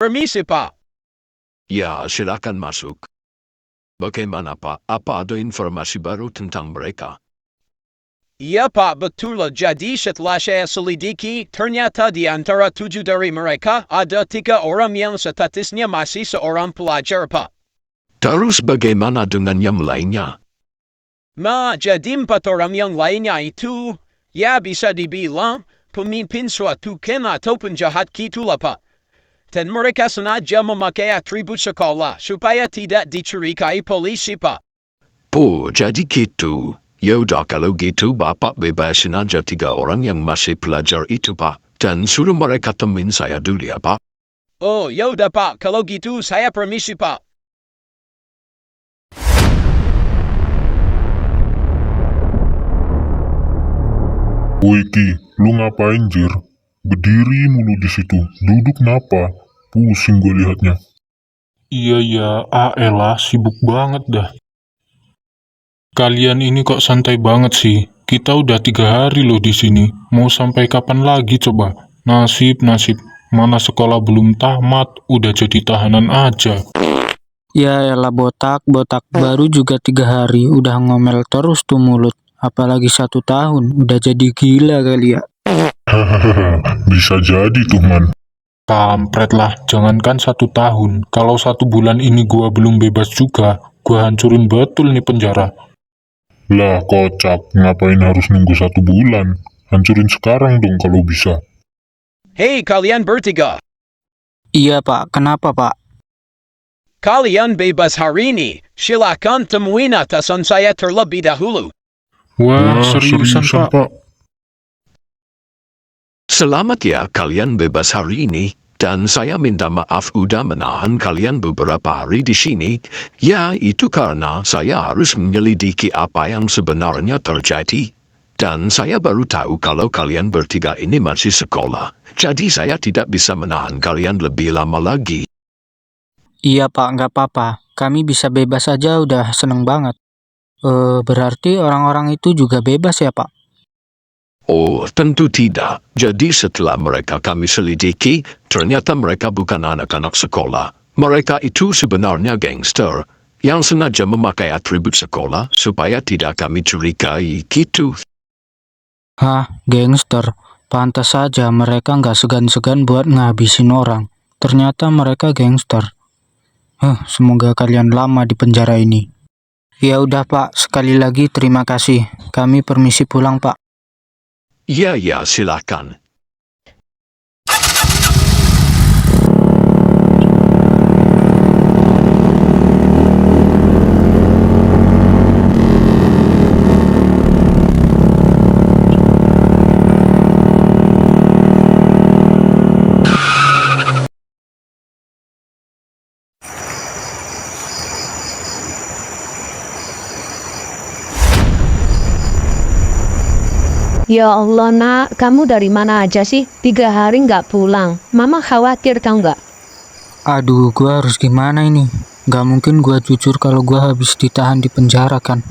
Permisi, Pak. Ya, silakan masuk. Bagaimana, Pak? Apa ada informasi baru tentang mereka? Iya, Pak, betul. Jadi setelah saya selidiki, ternyata di antara 7 dari mereka, ada 3 orang yang statusnya masih seorang pelajar, Pak. Terus bagaimana dengan yang lainnya? Jadi 4 orang yang lainnya itu, ya bisa dibilang, pemimpin suatu camp atau penjahat gitulah, Pak. Dan mereka sengaja memakai atribut sekolah supaya tidak dicurigai polisi, Pak. Oh, jadi gitu. Yaudah kalau gitu Bapak bebasin aja 3 orang yang masih pelajar itu, Pak. Dan suruh mereka temuin saya dulu ya, Pak. Oh, yaudah, Pak. Kalau gitu saya permisi, Pak. Woi Ki, lu ngapain Jir? Berdiri mulu di situ, duduk napa? Pusing gue liatnya. Iya, elah, sibuk banget dah. Kalian ini kok santai banget sih? Kita udah 3 hari loh di sini. Mau sampai kapan lagi coba? Nasib. Mana sekolah belum tamat, udah jadi tahanan aja. Ya elah botak baru juga 3 hari udah ngomel terus tuh mulut. Apalagi 1 tahun, udah jadi gila kali ya. Hahaha, bisa jadi tuh man. Kampret lah, jangankan 1 tahun. Kalau 1 bulan ini gua belum bebas juga, gua hancurin betul nih penjara. Lah kocak, ngapain harus nunggu 1 bulan? Hancurin sekarang dong kalau bisa. Hei, kalian bertiga. Iya pak, kenapa pak? Kalian bebas hari ini. Silakan temuin atasan saya terlebih dahulu. Wah, seriusan Pak? Selamat ya kalian bebas hari ini. Dan saya minta maaf udah menahan kalian beberapa hari di sini. Ya, itu karena saya harus menyelidiki apa yang sebenarnya terjadi. Dan saya baru tahu kalau kalian bertiga ini masih sekolah. Jadi saya tidak bisa menahan kalian lebih lama lagi. Iya pak, nggak apa-apa. Kami bisa bebas aja udah seneng banget. Berarti orang-orang itu juga bebas ya pak? Oh, tentu tidak. Jadi setelah mereka kami selidiki, ternyata mereka bukan anak-anak sekolah. Mereka itu sebenarnya gangster yang sengaja memakai atribut sekolah supaya tidak kami curigai gitu. Hah, gangster? Pantas saja mereka nggak segan-segan buat ngabisin orang. Ternyata mereka gangster. Semoga kalian lama di penjara ini. Ya udah pak, sekali lagi terima kasih. Kami permisi pulang pak. Ya, silakan. Ya Allah nak, kamu dari mana aja sih? 3 hari nggak pulang. Mama khawatir tau nggak? Aduh, gua harus gimana ini? Gak mungkin gua jujur kalau gua habis ditahan di penjara kan.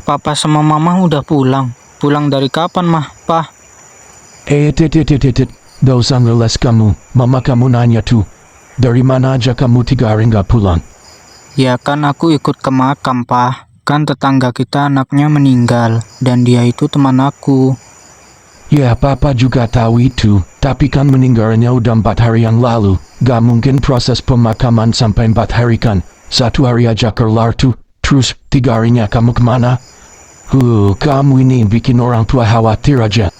Papa sama mama udah pulang. Pulang dari kapan mah, Pak? Gak usah ngeles kamu. Mama kamu nanya tuh. Dari mana aja kamu 3 hari nggak pulang? Ya kan aku ikut ke makam, Pak. Kan tetangga kita anaknya meninggal. Dan dia itu teman aku. Ya papa juga tahu itu. Tapi kan meninggalnya udah 4 hari yang lalu. Gak mungkin proses pemakaman sampai 4 hari kan. 1 hari aja kelar tuh. Terus 3 harinya kamu kemana? Kamu ini bikin orang tua khawatir aja.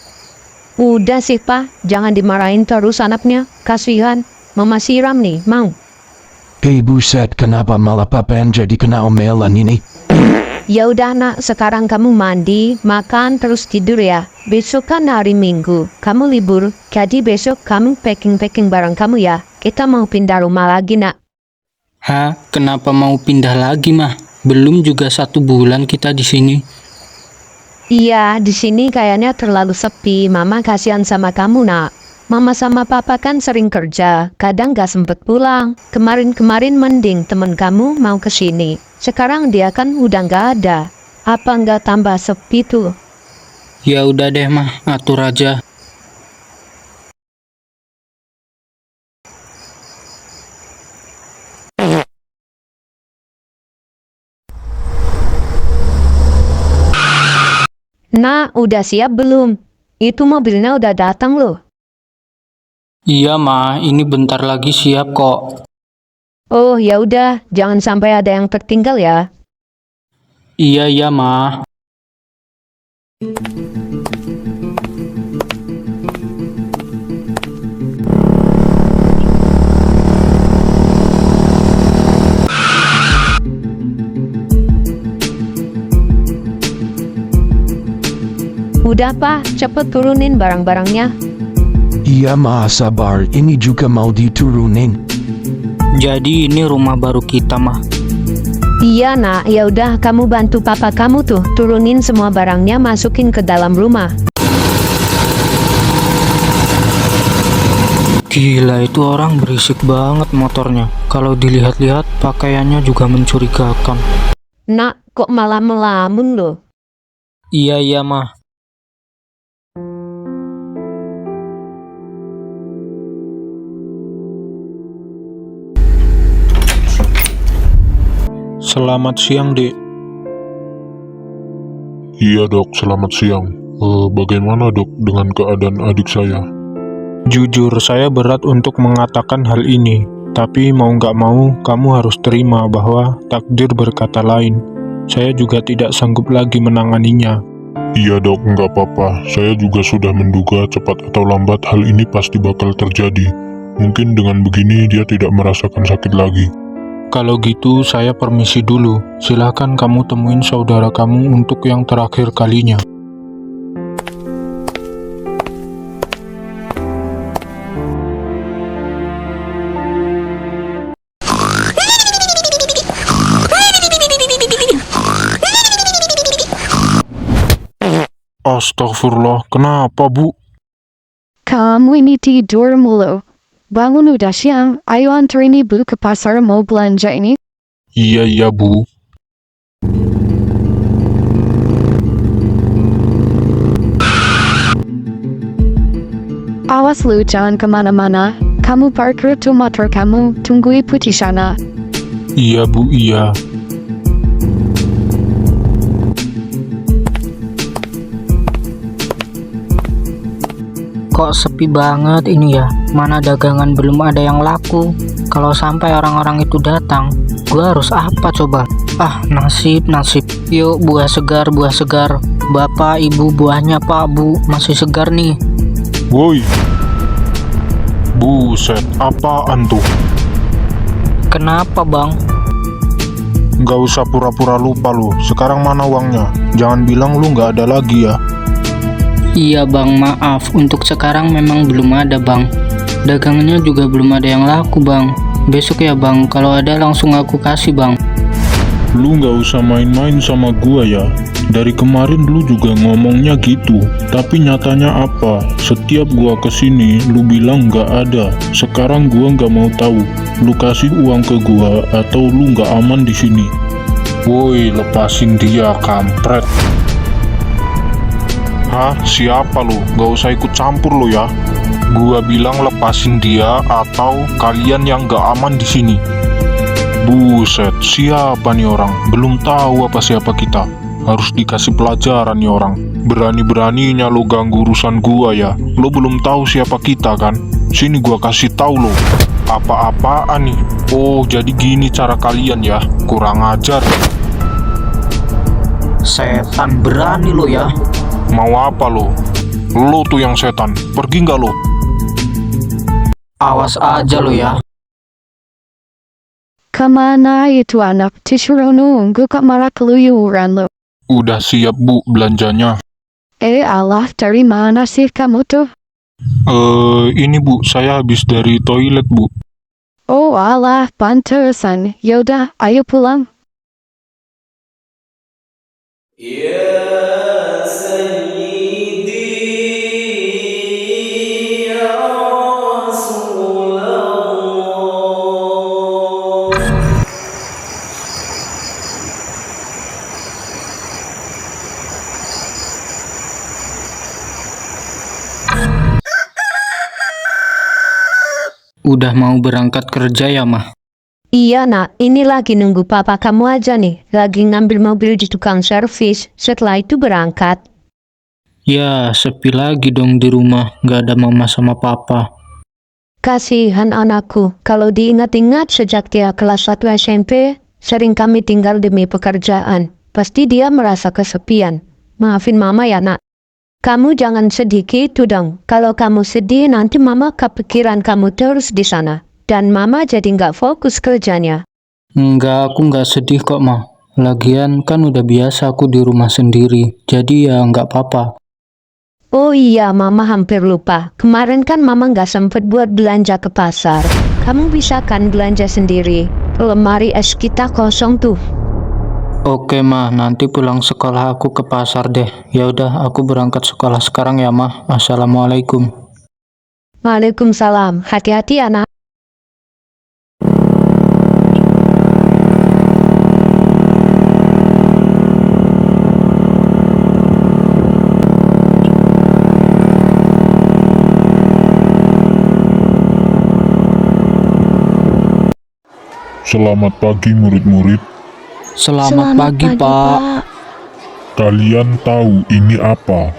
Udah sih Pak, jangan dimarahin terus anaknya. Kasihan, Mama siram nih, mau? Buset, kenapa malah papa yang jadi kena omelan ini? Ya udah nak, sekarang kamu mandi, makan, terus tidur ya. Besok kan hari Minggu, kamu libur. Jadi besok kamu packing barang kamu ya. Kita mau pindah rumah lagi nak. Hah? Kenapa mau pindah lagi mah? Belum juga 1 bulan kita di sini. Iya, di sini kayaknya terlalu sepi. Mama kasihan sama kamu nak. Mama sama papa kan sering kerja, kadang gak sempet pulang. Kemarin mending temen kamu mau kesini. Sekarang dia kan udah gak ada. Apa nggak tambah sepi tuh? Ya udah deh mah, atur aja. Nak, udah siap belum? Itu mobilnya udah datang loh. Iya, Ma, ini bentar lagi siap kok. Oh, ya udah, jangan sampai ada yang tertinggal ya. Iya, Ma. Udah Pak, cepet turunin barang-barangnya. Iya ma sabar, ini juga mau diturunin. Jadi ini rumah baru kita, Ma. Iya nak, ya udah kamu bantu papa kamu tuh, turunin semua barangnya masukin ke dalam rumah. Gila, itu orang berisik banget motornya. Kalau dilihat-lihat pakaiannya juga mencurigakan. Nak, kok malah melamun loh? Iya, Ma. Selamat siang, Dek. Iya dok, selamat siang. Bagaimana dok dengan keadaan adik saya? Jujur, saya berat untuk mengatakan hal ini. Tapi mau nggak mau, kamu harus terima bahwa takdir berkata lain. Saya juga tidak sanggup lagi menanganinya. Iya dok, nggak apa-apa. Saya juga sudah menduga cepat atau lambat hal ini pasti bakal terjadi. Mungkin dengan begini dia tidak merasakan sakit lagi. Kalau gitu, saya permisi dulu. Silahkan kamu temuin saudara kamu untuk yang terakhir kalinya. Astagfirullah, kenapa Bu? Kamu ini tidur mulu. Bangun udah siang, ayo anterin ibu ke pasar mau belanja ini. Iya Bu. Awas lu jangan kemana-mana, kamu parkir tuh motor kamu, tunggu ibu di sana. Iya Bu, iya. Kok sepi banget ini ya? Mana dagangan belum ada yang laku. Kalau sampai orang-orang itu datang, gua harus apa coba? Ah, nasib. Yuk, buah segar. Bapak, ibu, buahnya Pak, Bu, masih segar nih. Woi. Buset, apaan tuh? Kenapa, Bang? Nggak usah pura-pura lupa lu. Sekarang mana uangnya? Jangan bilang lu nggak ada lagi ya. Iya, Bang, maaf. Untuk sekarang memang belum ada, Bang. Dagangannya juga belum ada yang laku, Bang. Besok ya, Bang. Kalau ada langsung aku kasih, Bang. Lu nggak usah main-main sama gua ya. Dari kemarin lu juga ngomongnya gitu. Tapi nyatanya apa? Setiap gua kesini, lu bilang nggak ada. Sekarang gua nggak mau tahu. Lu kasih uang ke gua atau lu nggak aman di sini. Woi, lepasin dia, kampret. Hah? Siapa lu? Gak usah ikut campur lu ya. Gua bilang lepasin dia atau kalian yang gak aman di sini. Buset, siapa nih orang? Belum tahu apa siapa kita. Harus dikasih pelajaran nih orang. Berani-beraninya lu ganggu urusan gua ya. Lu belum tahu siapa kita kan? Sini gua kasih tahu lo. Apa-apaan nih? Oh, jadi gini cara kalian ya. Kurang ajar. Setan berani lo ya. Mau apa lo? Lo tuh yang setan. Pergi nggak lo? Awas aja lo ya. Kemana itu anak? Disuruh nunggu kok malah keluyuran lo. Udah siap Bu belanjanya. Allah, dari mana sih kamu tuh? Ini Bu, saya habis dari toilet Bu. Oh alah, pantesan. Yaudah, ayo pulang. Udah mau berangkat kerja ya, Mah? Iya nak, ini lagi nunggu papa kamu aja nih. Lagi ngambil mobil di tukang servis, setelah itu berangkat. Ya, sepi lagi dong di rumah, gak ada mama sama papa. Kasihan anakku, kalau diingat-ingat sejak dia kelas 1 SMP, sering kami tinggal demi pekerjaan. Pasti dia merasa kesepian. Maafin mama ya nak. Kamu jangan sedih gitu dong. Kalau kamu sedih nanti mama kepikiran kamu terus di sana. Dan mama jadi nggak fokus kerjanya. Enggak, aku nggak sedih kok, Ma. Lagian kan udah biasa aku di rumah sendiri, jadi ya nggak apa-apa. Oh iya, mama hampir lupa. Kemarin kan mama nggak sempet buat belanja ke pasar. Kamu bisa kan belanja sendiri. Lemari es kita kosong tuh. Oke, Ma, nanti pulang sekolah aku ke pasar deh. Ya udah, aku berangkat sekolah sekarang ya, Ma. Assalamualaikum. Waalaikumsalam. Hati-hati anak. Selamat pagi murid-murid. Selamat pagi, Pak. Kalian tahu ini apa?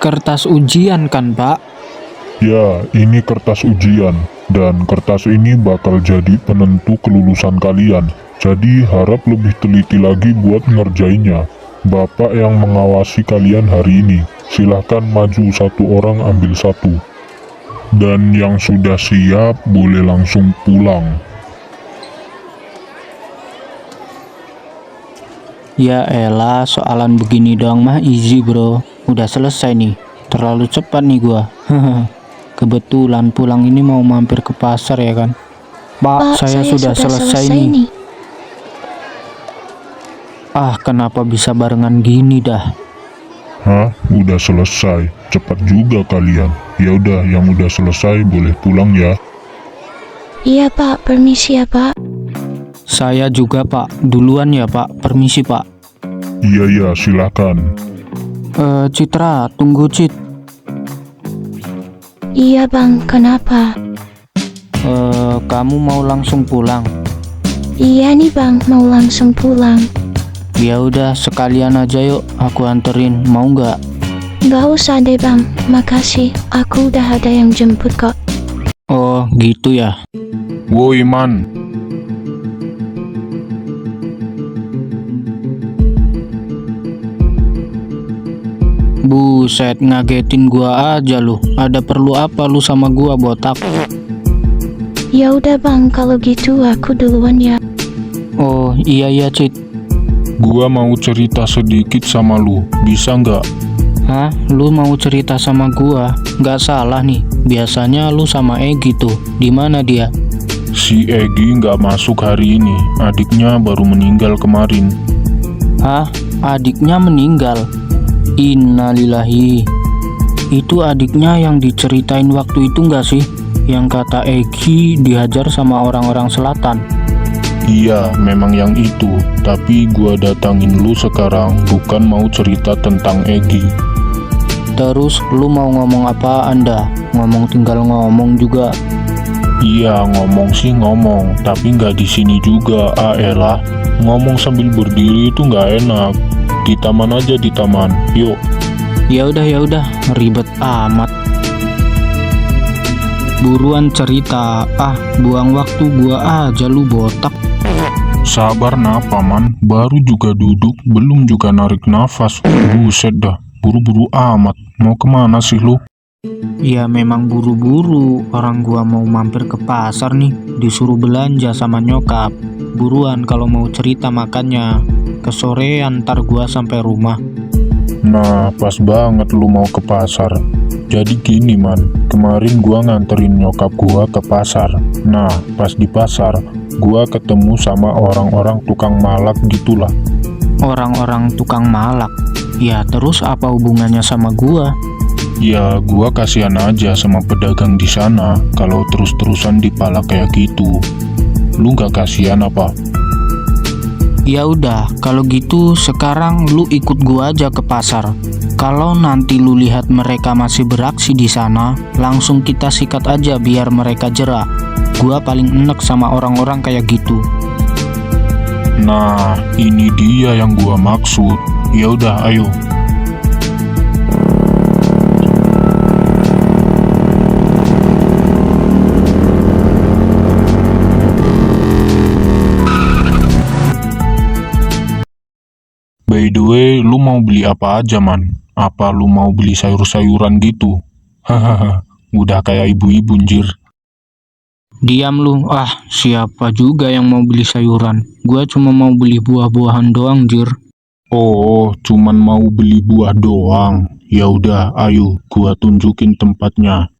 Kertas ujian kan, Pak? Ya, ini kertas ujian. Dan kertas ini bakal jadi penentu kelulusan kalian. Jadi harap lebih teliti lagi buat ngerjainnya. Bapak yang mengawasi kalian hari ini. Silahkan maju satu orang ambil satu. Dan yang sudah siap boleh langsung pulang. Ya elah, soalan begini doang mah easy bro. Udah selesai nih. Terlalu cepat nih gua. Kebetulan pulang ini mau mampir ke pasar ya kan. Pak, saya sudah selesai nih. Ah, kenapa bisa barengan gini dah? Hah? Udah selesai? Cepat juga kalian. Ya udah, yang udah selesai boleh pulang ya. Iya Pak, permisi ya Pak. Saya juga Pak. Duluan ya Pak. Permisi Pak. Iya, silakan. Citra, tunggu Cit. Iya Bang, kenapa? Kamu mau langsung pulang? Iya nih Bang, mau langsung pulang. Ya udah, sekalian aja yuk. Aku anterin. Mau nggak? Nggak usah deh Bang, makasih. Aku udah ada yang jemput kok. Oh, gitu ya. Woi man, Buset, ngagetin gua aja lu. Ada perlu apa lu sama gua, botak? Ya udah Bang, kalau gitu aku duluan ya. Oh, iya Cit. gua mau cerita sedikit sama lu, bisa nggak? Hah? Lu mau cerita sama gua? Nggak salah nih. Biasanya lu sama Egi tuh. Di mana dia? Si Egi nggak masuk hari ini, adiknya baru meninggal kemarin. Hah? Adiknya meninggal? Innalillahi. Itu adiknya yang diceritain waktu itu nggak sih? Yang kata Egi dihajar sama orang-orang selatan. Iya, memang yang itu. Tapi gua datangin lu sekarang bukan mau cerita tentang Egi. Terus lu mau ngomong apa Anda? Ngomong tinggal ngomong juga. Iya, ngomong sih ngomong, tapi nggak di sini juga. Elah, ngomong sambil berdiri itu nggak enak. Di taman aja, di taman. Yuk. Ya udah, ribet amat. Buruan cerita. Ah, buang waktu gua aja lu, botak. Sabar napa man, baru juga duduk, belum juga narik nafas. Buset dah, buru-buru amat. Mau kemana sih lu? Ya memang buru-buru. Orang gua mau mampir ke pasar nih, disuruh belanja sama nyokap. Buruan kalau mau cerita makanya. Kesorean ntar gua sampai rumah. Nah, pas banget lu mau ke pasar. Jadi gini man, kemarin gua nganterin nyokap gua ke pasar. Nah, pas di pasar, gua ketemu sama orang-orang tukang malak gitulah. Orang-orang tukang malak? Ya terus apa hubungannya sama gua? Ya, gua kasihan aja sama pedagang di sana kalau terus-terusan dipalak kayak gitu. Lu gak kasihan apa? Ya udah, kalau gitu sekarang lu ikut gua aja ke pasar. Kalau nanti lu lihat mereka masih beraksi di sana, langsung kita sikat aja biar mereka jera. Gua paling enek sama orang-orang kayak gitu. Nah, ini dia yang gua maksud. Ya udah, ayo. the way, lu mau beli apa aja, man? Apa lu mau beli sayur-sayuran gitu? Hahaha, udah kayak ibu-ibu anjir. Diam lu, siapa juga yang mau beli sayuran? Gua cuma mau beli buah-buahan doang, jir. Oh, cuman mau beli buah doang. Ya udah, ayo gua tunjukin tempatnya.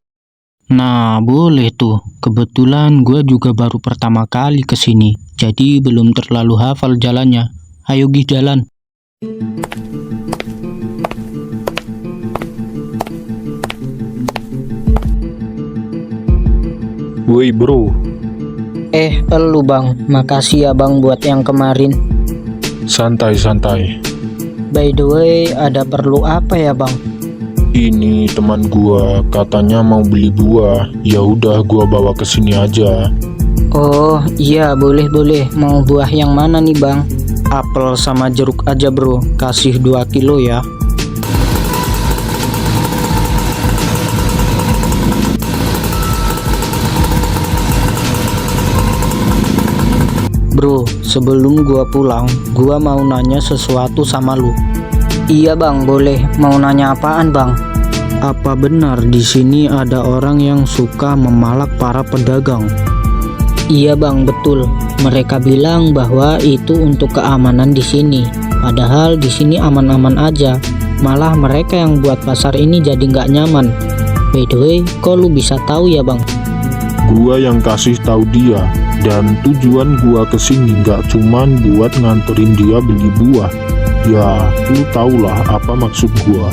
Nah, boleh tuh. Kebetulan gua juga baru pertama kali kesini, jadi belum terlalu hafal jalannya. Ayo gih jalan. Woi bro, Elu bang, makasih ya bang buat yang kemarin. santai-santai. By the way, ada perlu apa ya bang? Ini teman gua katanya mau beli buah. Ya udah gua bawa ke sini aja. Oh iya, boleh. Mau buah yang mana nih bang? Apel sama jeruk aja bro, kasih 2 kilo ya. Bro, sebelum gua pulang, gua mau nanya sesuatu sama lu. Iya bang, boleh. Mau nanya apaan bang? Apa benar di sini ada orang yang suka memalak para pedagang? Iya bang, betul. Mereka bilang bahwa itu untuk keamanan di sini. Padahal di sini aman-aman aja. Malah mereka yang buat pasar ini jadi nggak nyaman. By the way, kok lu bisa tahu ya bang? Gua yang kasih tahu dia. Dan tujuan gua kesini nggak cuman buat nganterin dia beli buah. Ya, lu tahulah apa maksud gua.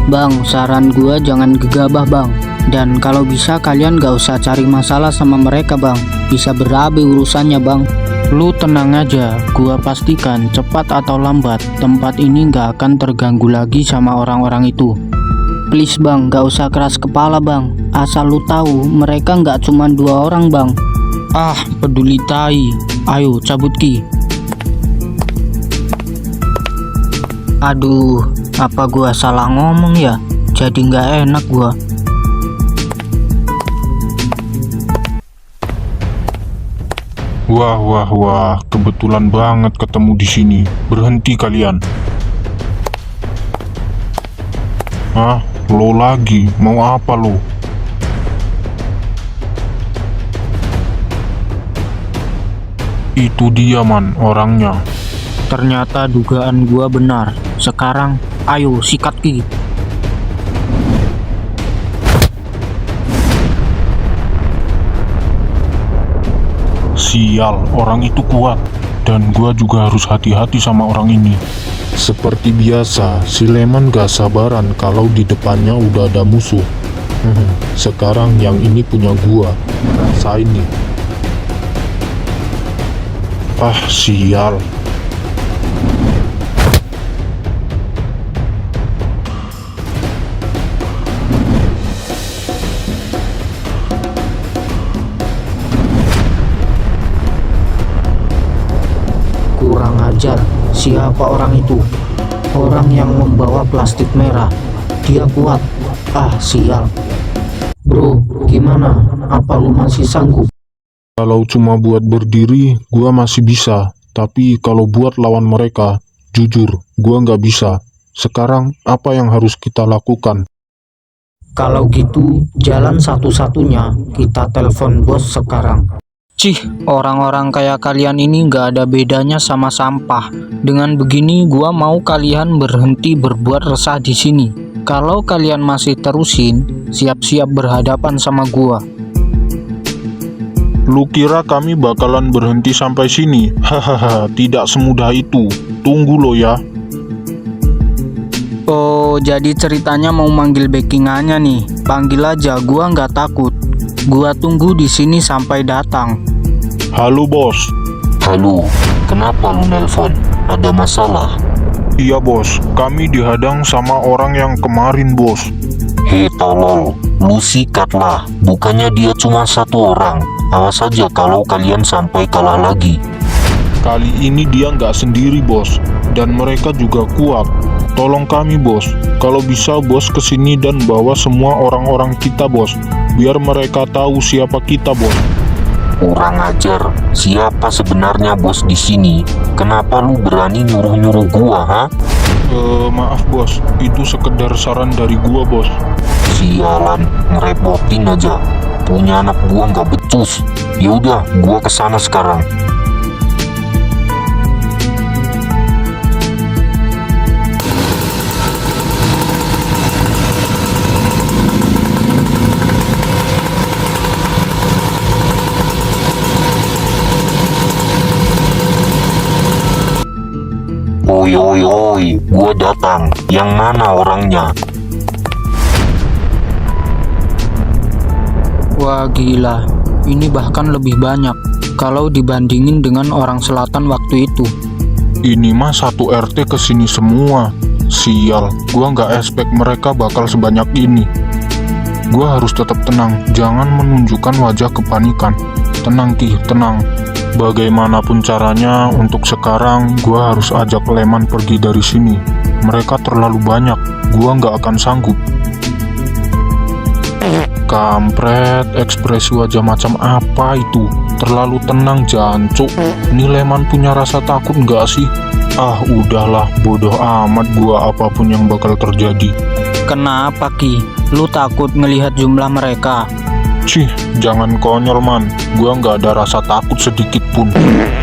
Bang, saran gua jangan gegabah bang. Dan kalau bisa kalian gak usah cari masalah sama mereka bang. Bisa berabe urusannya bang. Lu tenang aja, gua pastikan cepat atau lambat tempat ini gak akan terganggu lagi sama orang-orang itu. Please bang, gak usah keras kepala bang. Asal lu tahu mereka gak cuma 2 orang bang. Peduli tai. Ayo cabut ki. Aduh, apa gua salah ngomong ya? Jadi nggak enak gua. Wah, kebetulan banget ketemu di sini. Berhenti kalian. Lo lagi? Mau apa lo? Itu dia man, orangnya. Ternyata dugaan gua benar. Sekarang, ayo sikat ki. Sial, orang itu kuat. Dan gua juga harus hati-hati sama orang ini. Seperti biasa, si Leman gak sabaran kalau di depannya udah ada musuh. Sekarang yang ini punya gua. Rasain nih. Sial. Kurang ajar. Siapa orang itu? Orang yang membawa plastik merah. Dia kuat. Sial. Bro, gimana? Apa lu masih sanggup? Kalau cuma buat berdiri, gua masih bisa. Tapi kalau buat lawan mereka, jujur, gua nggak bisa. Sekarang, apa yang harus kita lakukan? Kalau gitu, jalan satu-satunya kita telepon bos sekarang. Orang-orang kayak kalian ini nggak ada bedanya sama sampah. Dengan begini, gua mau kalian berhenti berbuat resah di sini. Kalau kalian masih terusin, siap-siap berhadapan sama gua. Lu kira kami bakalan berhenti sampai sini? Hahaha, tidak semudah itu. Tunggu lo ya. Oh, jadi ceritanya mau manggil backingannya nih. Panggil aja, gua nggak takut. Gua tunggu di sini sampai datang. Halo bos. Halo, kenapa lu nelpon? Ada masalah? Iya bos, kami dihadang sama orang yang kemarin bos. Hei tolol, lu sikatlah. Bukannya dia cuma 1 orang. Awas saja kalau kalian sampai kalah lagi. Kali ini dia nggak sendiri bos, dan mereka juga kuat. Tolong kami bos, kalau bisa bos kesini dan bawa semua orang-orang kita bos, biar mereka tahu siapa kita bos. Kurang ajar. Siapa sebenarnya bos di sini? Kenapa lu berani nyuruh-nyuruh gua, ha? Maaf bos, itu sekedar saran dari gua bos. Sialan, ngerepotin aja. Punya anak gua nggak becus. Yaudah, gua kesana sekarang. Oi, oi, oi, gua datang. Yang mana orangnya? Wah gila, ini bahkan lebih banyak kalau dibandingin dengan orang selatan waktu itu. Ini mah satu RT kesini semua. Sial, gua nggak expect mereka bakal sebanyak ini. Gua harus tetap tenang, jangan menunjukkan wajah kepanikan. Tenang Ki, tenang. Bagaimanapun caranya, untuk sekarang gua harus ajak Leman pergi dari sini. Mereka terlalu banyak, gua nggak akan sanggup. Kampret, ekspresi wajah macam apa itu? Terlalu tenang jancuk. Ini Leman punya rasa takut nggak sih? Ah udahlah, bodoh amat gua apapun yang bakal terjadi. Kenapa Ki? Lu takut ngelihat jumlah mereka? Cih, jangan konyol man. Gua nggak ada rasa takut sedikit pun.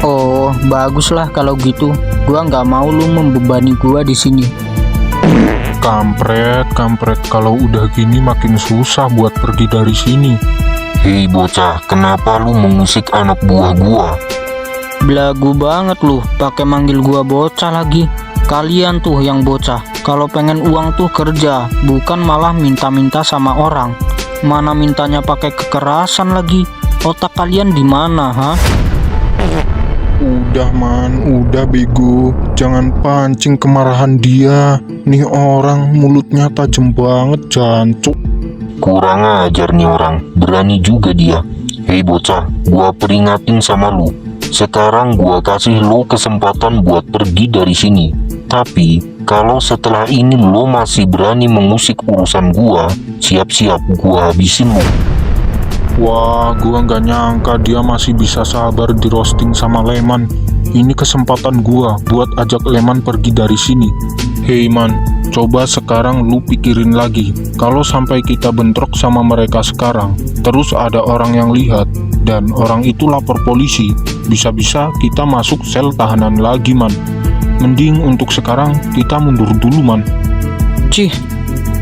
Oh, baguslah kalau gitu. Gua nggak mau lu membebani gua di sini. Kampret, kalau udah gini makin susah buat pergi dari sini. Hei bocah, kenapa lu mengusik anak buah gua? Belagu banget lu, pakai manggil gua bocah lagi. Kalian tuh yang bocah, kalau pengen uang tuh kerja, bukan malah minta-minta sama orang. Mana mintanya pakai kekerasan lagi. Otak kalian di mana, ha? Udah man, udah bego. Jangan pancing kemarahan dia. Nih orang mulutnya tajam banget jancuk. Kurang ajar nih orang, berani juga dia. Hei bocah, gua peringatin sama lu. Sekarang gua kasih lu kesempatan buat pergi dari sini. Tapi, kalau setelah ini lo masih berani mengusik urusan gua, siap-siap gua habisin lu. Wah, gua nggak nyangka dia masih bisa sabar di roasting sama Leman. Ini kesempatan gua buat ajak Leman pergi dari sini. Hei man, coba sekarang lu pikirin lagi. Kalau sampai kita bentrok sama mereka sekarang, terus ada orang yang lihat, dan orang itu lapor polisi, bisa-bisa kita masuk sel tahanan lagi man. Mending untuk sekarang kita mundur dulu man. Cih,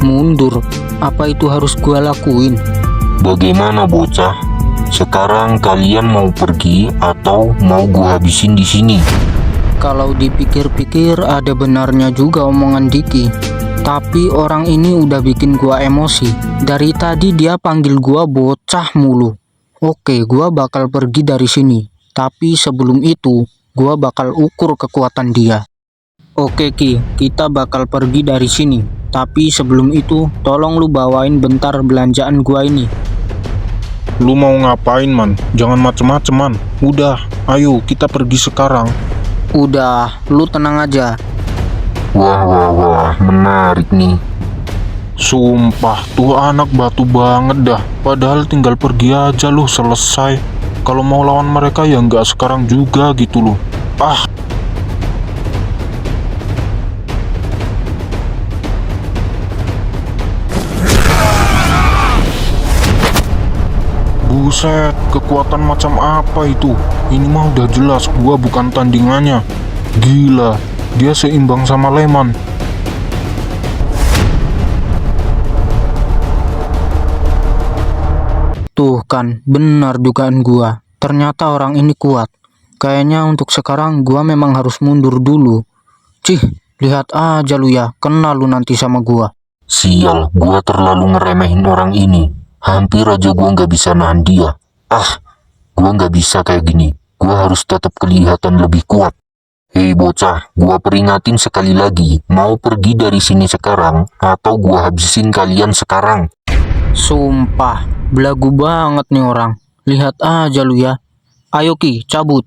mundur? Apa itu harus gua lakuin? Bagaimana bocah? Sekarang kalian mau pergi atau mau gua habisin di sini? Kalau dipikir-pikir ada benarnya juga omongan Diki. Tapi orang ini udah bikin gua emosi. Dari tadi dia panggil gua bocah mulu. Oke, gua bakal pergi dari sini. Tapi sebelum itu, gua bakal ukur kekuatan dia. Oke Ki, kita bakal pergi dari sini. Tapi sebelum itu, tolong lu bawain bentar belanjaan gua ini. Lu mau ngapain man? Jangan macem-macem man. Udah, ayo kita pergi sekarang. Udah, lu tenang aja. Wah, menarik nih. Sumpah, tuh anak batu banget dah. Padahal tinggal pergi aja lu, selesai. Kalau mau lawan mereka ya nggak sekarang juga gitu loh. Ah. Buset, kekuatan macam apa itu? Ini mah udah jelas gua bukan tandingannya. Gila, dia seimbang sama Leman. Tuh kan, benar dugaan gua. Ternyata orang ini kuat. Kayaknya untuk sekarang gua memang harus mundur dulu. Cih, lihat aja lu ya, kena lu nanti sama gua. Sial, gua terlalu ngeremehin orang ini. Hampir aja gua nggak bisa nahan dia. Gua nggak bisa kayak gini. Gua harus tetap kelihatan lebih kuat. Hei bocah, gua peringatin sekali lagi. Mau pergi dari sini sekarang, atau gua habisin kalian sekarang. Sumpah, belagu banget nih orang. Lihat aja lu ya. Ayo Ki, cabut.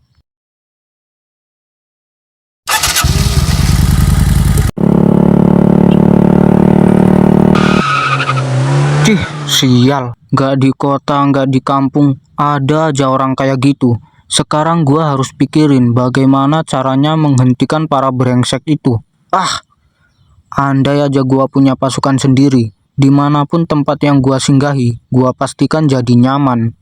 Cih, sial. Nggak di kota, nggak di kampung, ada aja orang kayak gitu. Sekarang gua harus pikirin bagaimana caranya menghentikan para brengsek itu. Andai aja gua punya pasukan sendiri, dimanapun tempat yang gua singgahi, gua pastikan jadi nyaman.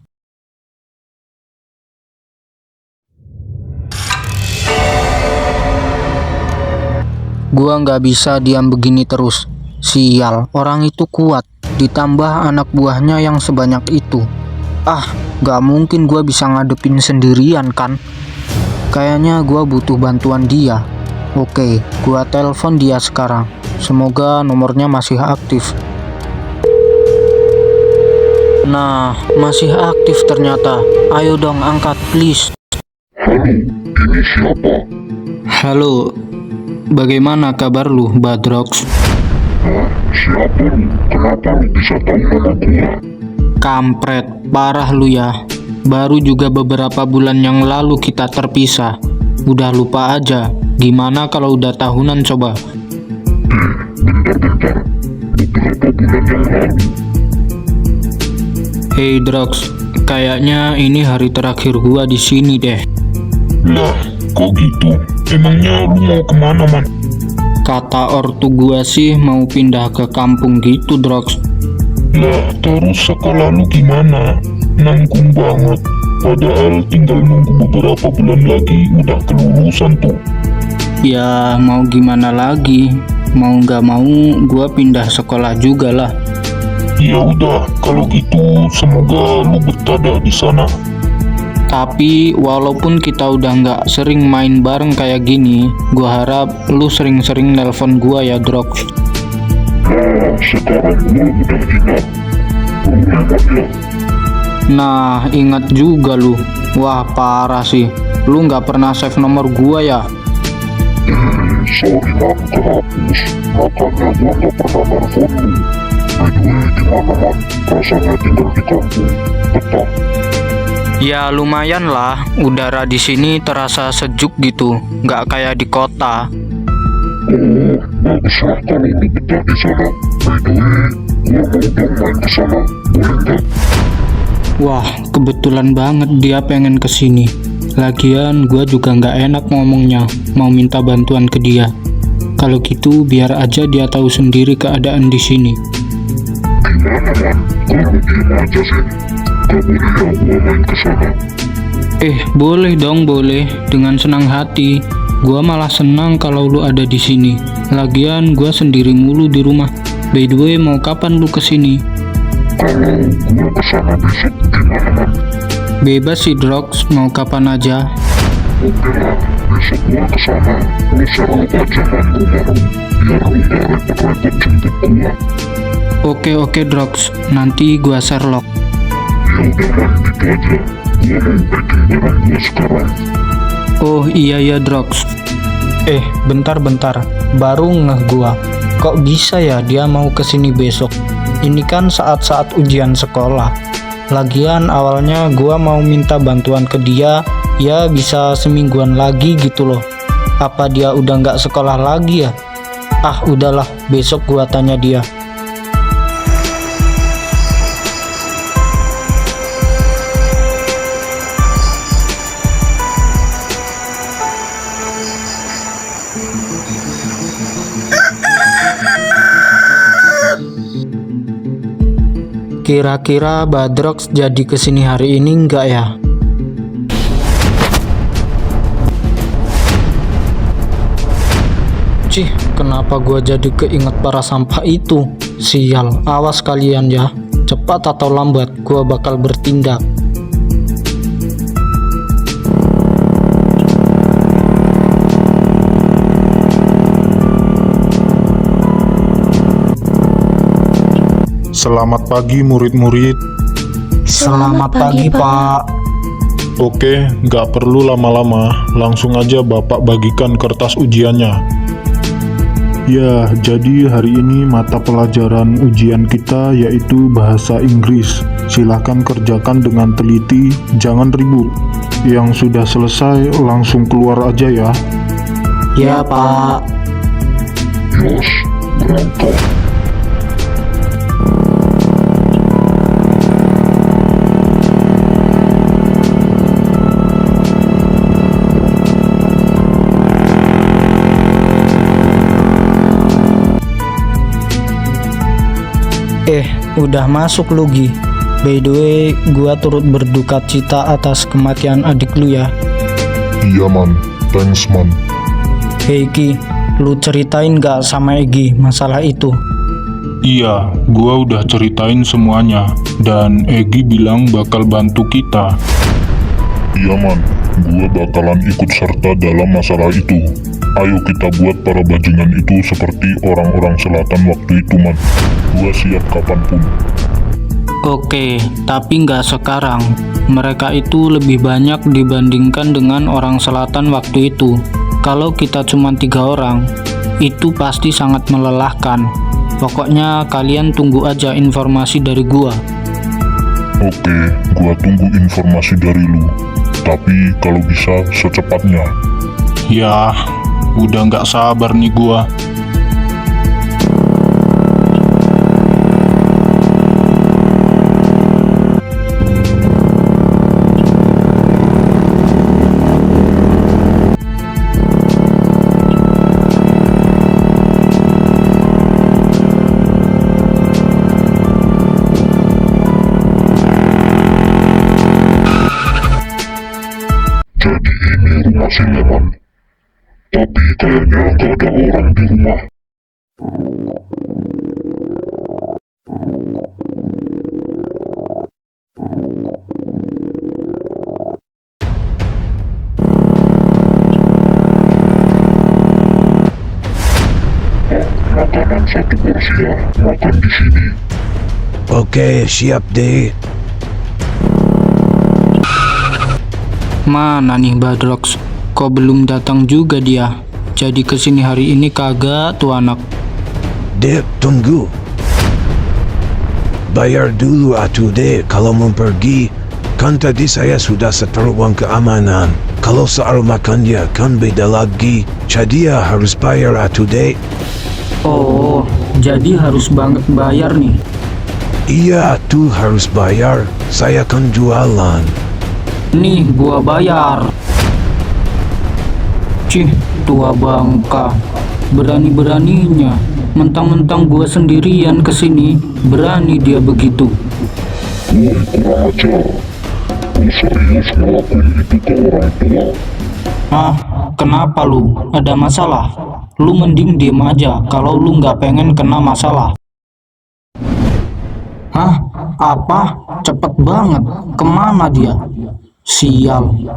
Gua nggak bisa diam begini terus. Sial, orang itu kuat, ditambah anak buahnya yang sebanyak itu. Nggak mungkin gua bisa ngadepin sendirian kan? Kayaknya gua butuh bantuan dia. Oke, gua telepon dia sekarang. Semoga nomornya masih aktif. Nah, masih aktif ternyata. Ayo dong angkat, please. Halo, ini siapa? Halo, bagaimana kabar lu, Badrox? Siapa lu? Kenapa lu bisa tahu nama gua? Kampret, parah lu ya. Baru juga beberapa bulan yang lalu kita terpisah. Udah lupa aja. Gimana kalau udah tahunan coba? Bentar. Beberapa bulan yang lalu. Hey Drox, kayaknya ini hari terakhir gua di sini deh. Lah, kok gitu? Emangnya lu mau kemana, man? Kata ortu gua sih mau pindah ke kampung gitu, Drox. Lah, terus sekolah lu gimana? Nanggung banget. Padahal tinggal nunggu beberapa bulan lagi udah kelulusan tuh. Ya mau gimana lagi? Mau nggak mau gua pindah sekolah juga lah. Ya udah, kalau gitu semoga lu betah dah di sana. Tapi walaupun kita udah nggak sering main bareng kayak gini, gua harap lu sering-sering nelpon gua ya, Drox. Nah, sekarang gua udah ingat. Lu hebat ya. Nah, ingat juga lu. Wah, parah sih. Lu nggak pernah save nomor gua ya? Sorry man, kehapus. Makanya gua gak pernah nelfon lu. By the way, gimana man? Rasanya tinggal di kampung. Betah. Ya lumayan lah. Udara di sini terasa sejuk gitu. Nggak kayak di kota. Oh, bagus lah kalau lu betah di sana. By the way, gua mau dong main ke sana. Boleh nggak? Wah, kebetulan banget dia pengen kesini. Lagian gua juga nggak enak ngomongnya, mau minta bantuan ke dia. Kalau gitu biar aja dia tahu sendiri keadaan di sini. Gimana man? Kalau diem aja sih. Gak boleh ya gua main ke sana. Boleh dong, boleh. Dengan senang hati. Gua malah senang kalau lu ada di sini. Lagian gua sendiri mulu di rumah. By the way, mau kapan lu kesini? Kalau gua kesana besok gimana man? Bebas sih, Drox. Mau kapan aja. Oke lah, besok gua kesana. Lu serok aja man rumah lu. Biar lu gak repot-repot jemput gua. Oke, Drox. Nanti gua Sherlock. Ya udah man, gitu aja. Gua mau packing barang gua sekarang. Oh iya ya, Drox. Bentar. Baru ngeh gua. Kok bisa ya dia mau kesini besok? Ini kan saat-saat ujian sekolah. Lagian awalnya gua mau minta bantuan ke dia, ya bisa semingguan lagi gitu loh. Apa dia udah nggak sekolah lagi ya? Udahlah, besok gua tanya dia. Kira-kira Badrox jadi kesini hari ini enggak ya? Kenapa gua jadi keinget para sampah itu? Sial, awas kalian ya. Cepat atau lambat gua bakal bertindak. Selamat pagi murid-murid. Selamat pagi, Pak. Oke, nggak perlu lama-lama, langsung aja Bapak bagikan kertas ujiannya. Ya, jadi hari ini mata pelajaran ujian kita yaitu bahasa Inggris. Silahkan kerjakan dengan teliti, jangan ribut. Yang sudah selesai langsung keluar aja ya. Ya, Pak. Yos, berangkat. udah masuk lu Gi. By the way, gua turut berduka cita atas kematian adik lu ya. Iya man, thanks man. Hei Ki, lu ceritain gak sama Egi masalah itu? Iya, gua udah ceritain semuanya, dan Egi bilang bakal bantu kita. Iya man, gua bakalan ikut serta dalam masalah itu. Ayo kita buat para bajingan itu seperti orang-orang selatan waktu itu man. Gua siap kapanpun. Oke, tapi nggak sekarang. Mereka itu lebih banyak dibandingkan dengan orang selatan waktu itu. Kalau kita cuma 3 orang, itu pasti sangat melelahkan. Pokoknya kalian tunggu aja informasi dari gua. Oke, gua tunggu informasi dari lu. Tapi kalau bisa secepatnya. Ya, udah nggak sabar nih gua. Jadi ini rumah si Leman. Tapi kayaknya nggak ada orang di rumah. Makanan 1 porsi ya, makan di sini. Oke, siap deh. Mana nih Badrox? Kok belum datang juga dia? Jadi kesini hari ini kagak tuh anak. Dek, tunggu. Bayar dulu atuh dek kalau mau pergi. Kan tadi saya sudah setor uang keamanan. Kalau soal makannya kan beda lagi. Jadi ya harus bayar atuh dek. Oh, jadi harus banget bayar nih. Iya tuh harus bayar. Saya kan jualan. Nih gua bayar. Cih, tua bangka. Berani-beraninya. Mentang-mentang gua sendirian kesini, berani dia begitu. Woi, kurang ajar. Lu serius ngelakuin itu ke orang tua? Ah, kenapa lu? Ada masalah? Lu mending diem aja kalau lu nggak pengen kena masalah. Hah? Apa? Cepet banget. Kemana dia? Sial.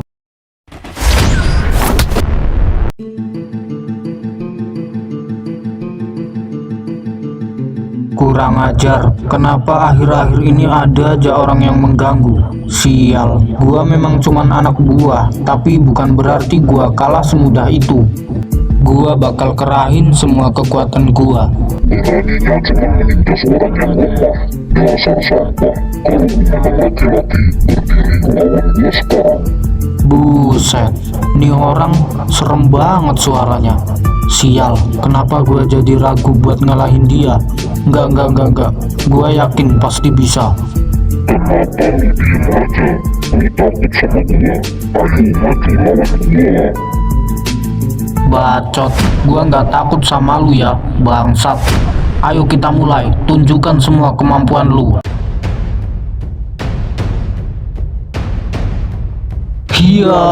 Kurang ajar, kenapa akhir-akhir ini ada aja orang yang mengganggu? Sial, gua memang cuman anak buah, tapi bukan berarti gua kalah semudah itu. Gua bakal kerahin semua kekuatan gua. Beraninya cuma menindas orang yang lemah. Dasar sampah. Kalau memang laki-laki, berdiri melawan gua sekarang. Buset, nih orang serem banget suaranya. Sial, kenapa gua jadi ragu buat ngalahin dia? Enggak. Gua yakin pasti bisa. Kenapa lu diem aja? Lu takut sama gua? Ayo maju lawan gua. Bacot, gua nggak takut sama lu ya, bangsat. Ayo kita mulai, tunjukkan semua kemampuan lu. Hiya.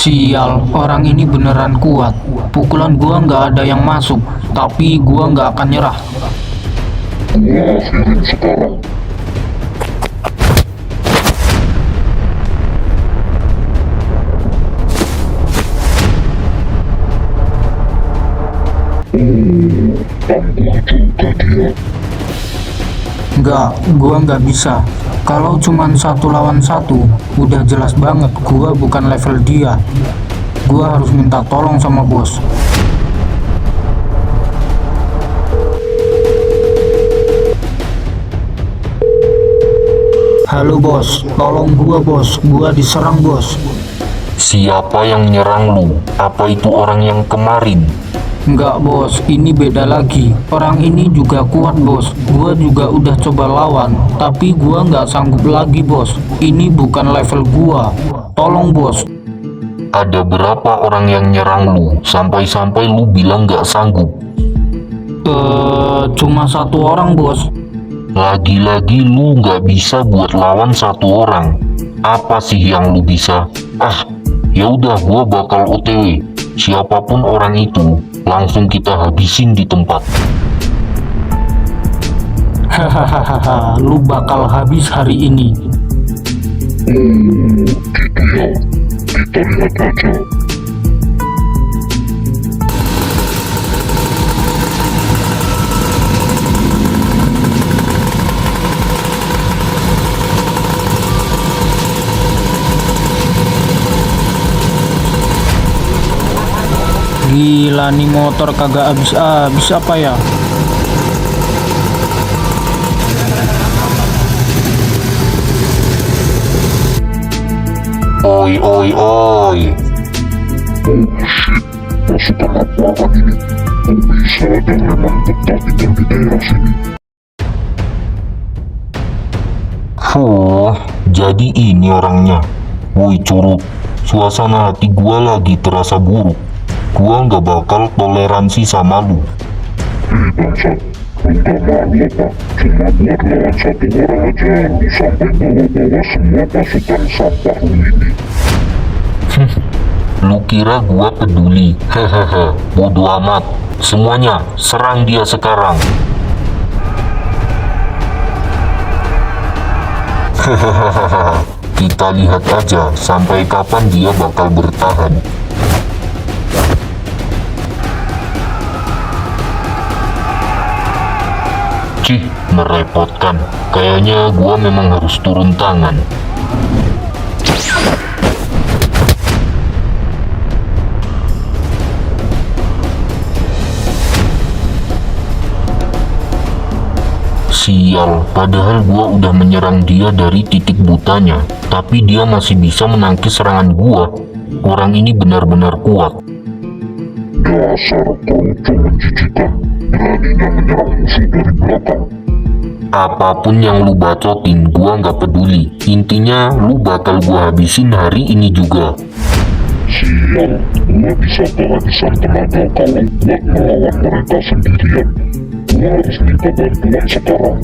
Sial, orang ini beneran kuat. Pukulan gua nggak ada yang masuk, tapi gua nggak akan nyerah. Gua akhirin sekarang. Tangguh juga dia. Enggak, gua nggak bisa. Kalau cuman 1 lawan 1, udah jelas banget gua bukan level dia. Gua harus minta tolong sama bos. Halo bos, tolong gua bos, gua diserang bos. Siapa yang nyerang lu? Apa itu orang yang kemarin? Enggak bos, ini beda lagi. Orang ini juga kuat bos. Gua juga udah coba lawan, tapi gua nggak sanggup lagi bos. Ini bukan level gua. Tolong bos. ada berapa orang yang nyerang lu, sampai-sampai lu bilang gak sanggup? Cuma 1 orang, bos. Lagi-lagi lu gak bisa buat lawan 1 orang. Apa sih yang lu bisa? Ya udah, gua bakal OTW. Siapapun orang itu, langsung kita habisin di tempat. Hahaha, lu bakal habis hari ini. Gitu ya. Kita lihat aja. Gila nih motor kagak habis-habis apa ya? Oi, oi, oi. Pasukan apaan ini? Kok bisa ada memang betah tinggal di daerah sini? Jadi ini orangnya. Woi curut, suasana hati gua lagi terasa buruk. Gua nggak bakal toleransi sama lu. Bangsat, lu gak malu apa? Cuma buat lawan 1 orang aja, lu sampai bawa-bawa semua pasukan sampah lu ini. Lu kira gua peduli? Hehehe, bodo amat. Semuanya, serang dia sekarang. Hahaha, kita lihat aja sampai kapan dia bakal bertahan. Cih, merepotkan. Kayaknya gua memang harus turun tangan. Sial, padahal gua udah menyerang dia dari titik butanya, tapi dia masih bisa menangkis serangan gua. Orang ini benar-benar kuat. Dasar kerucu menjijikan, beraninya menyerang musuh dari belakang. Apapun yang lu bacotin, gua nggak peduli. Intinya, lu bakal gua habisin hari ini juga. Sial, gua bisa kehabisan tenaga kalau buat melawan mereka sendirian. Gua harus minta bantuan sekarang.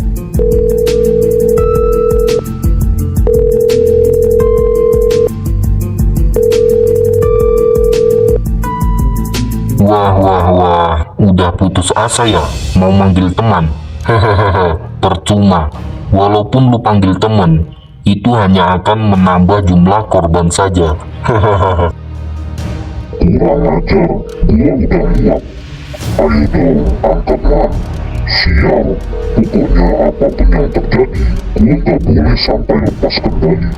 Wah, udah putus asa ya? Mau manggil teman? Hehehe, percuma. Walaupun lu panggil teman, itu hanya akan menambah jumlah korban saja. Hehehe. Kurang ajar, gua udah muak. Ayo dong, angkatlah. Sial, pokoknya apapun yang terjadi, gua gak boleh sampai lepas kendali.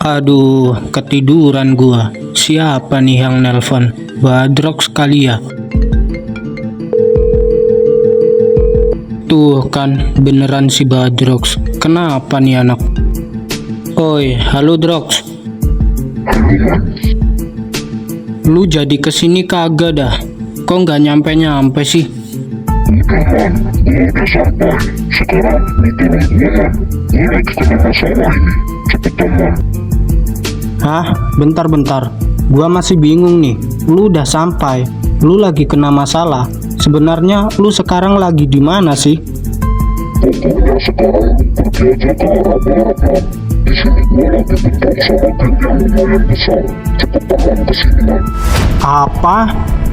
Aduh, ketiduran gua. Siapa nih yang nelpon? Badrox kali ya? Tuh kan, beneran si Badrox. Kenapa nih anak? Oi, halo Drox. Lu jadi kesini kagak dah? Kok nggak nyampe-nyampe sih? Udah man, gua udah sampai. Sekarang lu turun gua man. Gua lagi kena masalah ini. Cepetan man. Hah? Bentar-bentar. Gua masih bingung nih. Lu udah sampai. Lu lagi kena masalah. Sebenarnya lu sekarang lagi di mana sih? Pokoknya sekarang lu pergi aja ke arah barat man. Di sini gua lagi bentrok sama geng yang lumayan besar. Cepetan man kesini man. Apa?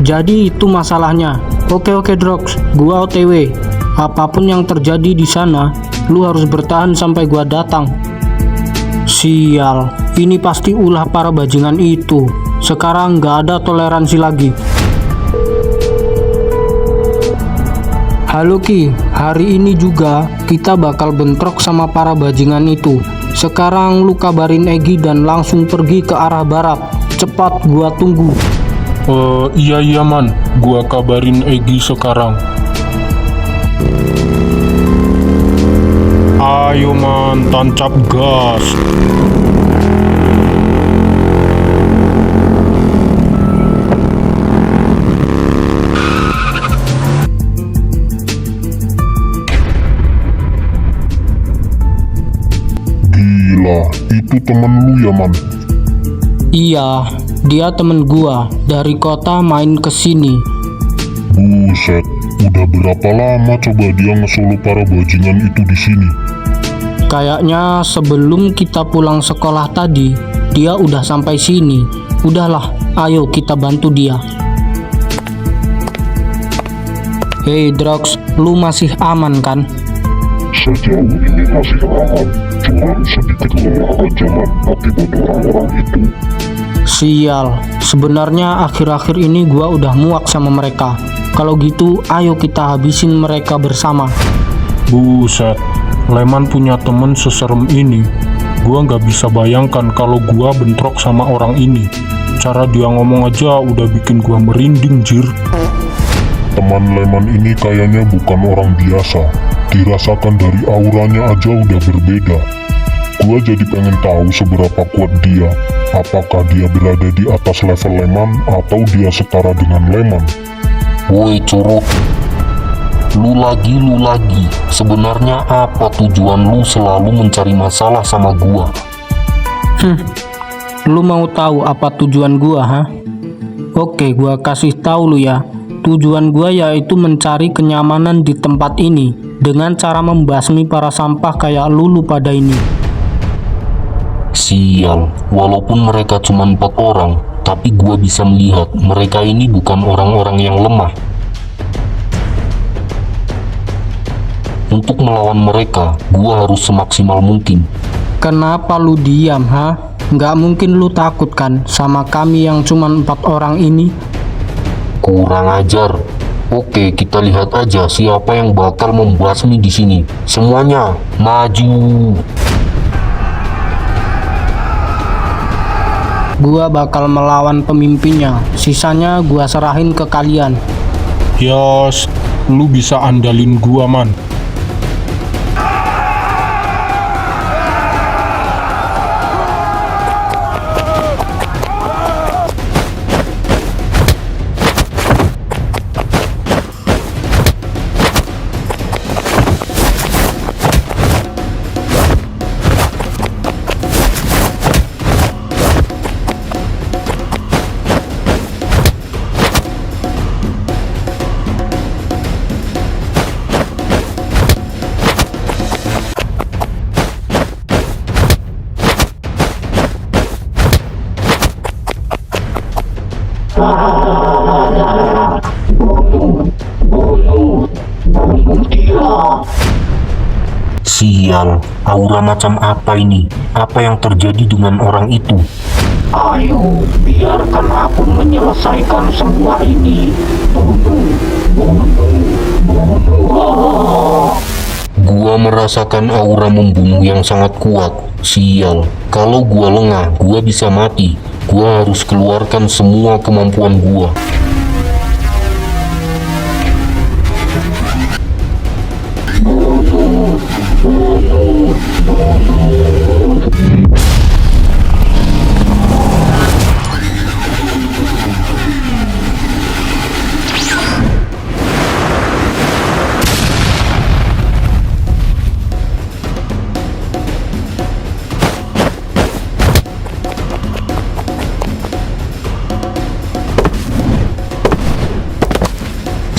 Jadi itu masalahnya. Oke Drox, gua OTW. Apapun yang terjadi di sana, lu harus bertahan sampai gua datang. Sial, ini pasti ulah para bajingan itu. Sekarang nggak ada toleransi lagi. Halo Ki, hari ini juga kita bakal bentrok sama para bajingan itu. Sekarang lu kabarin Egi dan langsung pergi ke arah barat. Cepat, gua tunggu. Iya man, gua kabarin Egi sekarang. Ayo man, tancap gas. Itu temen lu ya, Man? Iya, dia temen gua. Dari kota main ke sini. Buset, udah berapa lama coba dia ngesolo para bajingan itu di sini? Kayaknya sebelum kita pulang sekolah tadi, dia udah sampai sini. Udahlah, ayo kita bantu dia. Hei Drox, lu masih aman kan? Sejauh ini masih aman, cuman sedikit lelah aja, Man, akibat orang-orang itu. Sial, sebenarnya akhir-akhir ini gua udah muak sama mereka. Kalau gitu, ayo kita habisin mereka bersama. Buset, Leman punya temen seserem ini. Gua nggak bisa bayangkan kalau gua bentrok sama orang ini. Cara dia ngomong aja udah bikin gua merinding, jir. Teman Leman ini kayaknya bukan orang biasa. Dirasakan dari auranya aja udah berbeda. Gua jadi pengen tahu seberapa kuat dia. Apakah dia berada di atas level Leman atau dia setara dengan Leman? Woi curut, lu lagi. Sebenarnya apa tujuan lu selalu mencari masalah sama gua? Lu mau tahu apa tujuan gua, ha? Oke, gua kasih tahu lu ya. Tujuan gua yaitu mencari kenyamanan di tempat ini dengan cara membasmi para sampah kayak lu pada ini. Sial, walaupun mereka cuma 4 orang, tapi gua bisa melihat mereka ini bukan orang-orang yang lemah. Untuk melawan mereka, gua harus semaksimal mungkin. Kenapa lu diam, ha? Nggak mungkin lu takut kan sama kami yang cuma 4 orang ini? Kurang ajar. Oke, kita lihat aja siapa yang bakal membasmi di sini. Semuanya, maju. Gua bakal melawan pemimpinnya. Sisanya gua serahin ke kalian. Yos, lu bisa andalin gua, Man. Sial, aura macam apa ini? Apa yang terjadi dengan orang itu? Ayo, biarkan aku menyelesaikan semua ini. Gua merasakan aura membunuh yang sangat kuat. Sial, kalau gua lengah, gua bisa mati. Gua harus keluarkan semua kemampuan gua.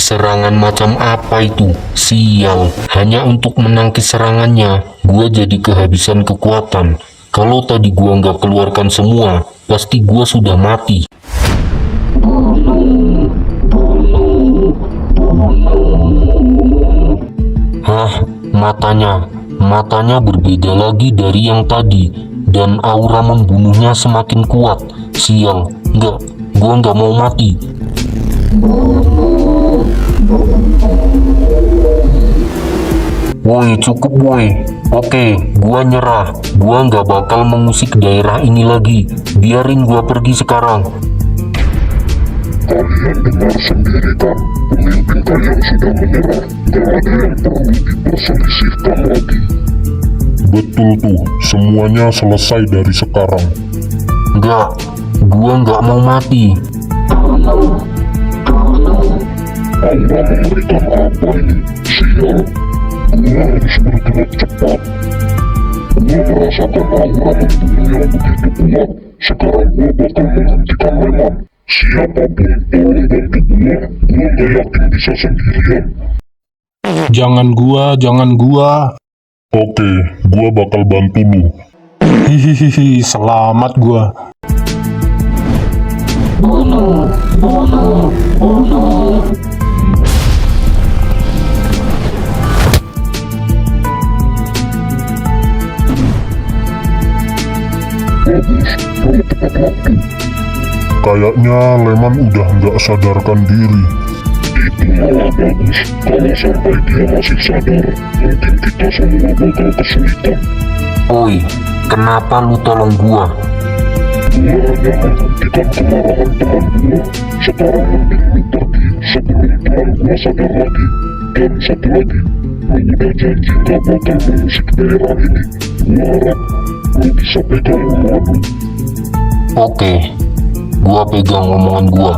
Serangan macam apa itu? Sial, hanya untuk menangkis serangannya, gua jadi kehabisan kekuatan. Kalau tadi gua nggak keluarkan semua, pasti gua sudah mati. Hah, matanya berbeda lagi dari yang tadi, dan aura membunuhnya semakin kuat. Sial, gua nggak mau mati. Woi, cukup woi. Oke, gua nyerah. Gua nggak bakal mengusik daerah ini lagi. Biarin gua pergi sekarang. Kalian dengar sendiri kan, pemimpin kalian sudah menyerah. Gak ada yang perlu diperselisihkan lagi. Betul tuh, semuanya selesai dari sekarang. Gua nggak mau mati. Aura memberikan apa ini? Sial, gua harus bergerak cepat. Gua merasakan aura membunuh yang begitu kuat. Sekarang gua bakal menghentikan Leman. Siapapun tolong bantu gua gak yakin bisa sendirian. Jangan gua. Oke, gua bakal bantu lu. Hihihi, selamat gua. Bagus, kamu tepat waktu. Kayaknya Leman udah nggak sadarkan diri. Itu malah bagus. Kalau sampai dia masih sadar, mungkin kita semua bakal kesulitan. Oi, kenapa lu tolong gua? Gua hanya menghentikan kemarahan teman gua. Sekarang mending lu pergi sebelum teman gua sadar lagi. Dan satu lagi, lu udah janji gak bakal mengusik daerah ini. Gua harap lu bisa pegang omongan lu. Oke, gua pegang omongan gua.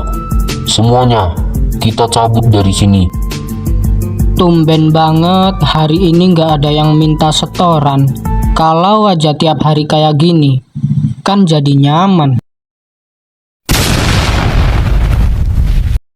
Semuanya, kita cabut dari sini. Tumben banget hari ini nggak ada yang minta setoran. Kalau aja tiap hari kayak gini, kan jadi nyaman.